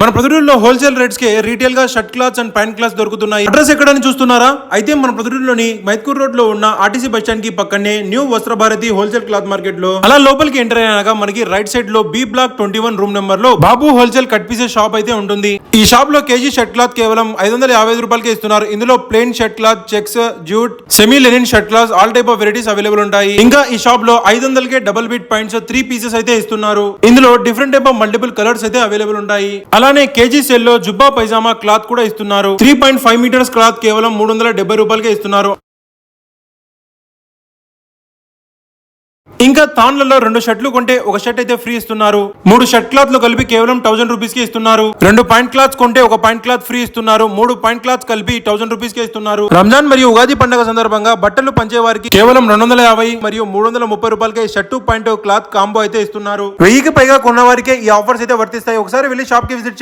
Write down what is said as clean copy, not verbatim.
మన ప్రొద్దుటూరులో wholesale rates కి రీటైల్ గా shirt clothes and pant clothes దొరుకుతున్నాయి. అడ్రస్ ఎక్కడని చూస్తున్నారా? అయితే మన ప్రొద్దుటూరులోని మైత్కూర్ రోడ్ లో ఉన్న ఆర్టీసీ బస్ స్టాండ్ కి పక్కనే న్యూ వస్త్ర భారతి హోల్సేల్ క్లాత్ మార్కెట్ లో అలా లోపలికి ఎంటర్ అయినాక మనకి రైట్ సైడ్ లో బి బ్లాక్ 21 రూమ్ నెంబర్ లో బాబు హోల్సేల్ కట్ పీసెస్ షాప్ అయితే ఉంటుంది. ఈ షాప్ లో కేజీ షర్ట్ క్లాత్ కేవలం 555 రూపాయలకే ఇస్తున్నారు. ఇందులో plain shirt cloth, checks, jute, semi linen shirt cloth all type of varieties available ఉంటాయి. ఇంకా ఈ షాప్ లో 500కే డబుల్ బీట్ పాయింట్స్ 3 పీసెస్ అయితే ఇస్తున్నారు. ఇందులో different type of multiple colours అయితే అవైలబుల్ ఉంటాయి. అలానే కేజీ సెల్ లో జుబ్బా పైజామా క్లాత్ కూడా ఇస్తున్నారు. 3.5 మీటర్స్ క్లాత్ కేవలం 370 రూపాయలకే ఇస్తున్నారు. ఇంకా తాన్లలో 2 షర్ట్లు కొంటే ఒక షర్ట్ అయితే ఫ్రీ ఇస్తున్నారు. 3 షర్ట్ క్లాత్ లో కలిపి కేవలం 1000 రూపీస్ కి ఇస్తున్నారు. 2 పాయింట్ క్లాత్స్ కొంటే ఒక పాయింట్ క్లాత్ ఫ్రీ ఇస్తున్నారు. 3 పాయింట్ క్లాత్స్ కలిపి 1000 రూపీస్ కి ఇస్తున్నారు. రంజాన్ మరియు ఉగాది పండుగ సందర్భంగా బట్టలు పంచే వారికి కేవలం 250 మరియు 330 రూపాయలకే షర్టు పాయింట్ క్లాత్ కాంబో అయితే ఇస్తున్నారు. 1000కి పైగా కొన్న వారికి ఈ ఆఫర్స్ అయితే వర్తిస్తాయి. ఒకసారి వెళ్ళి షాప్ కి విజిట్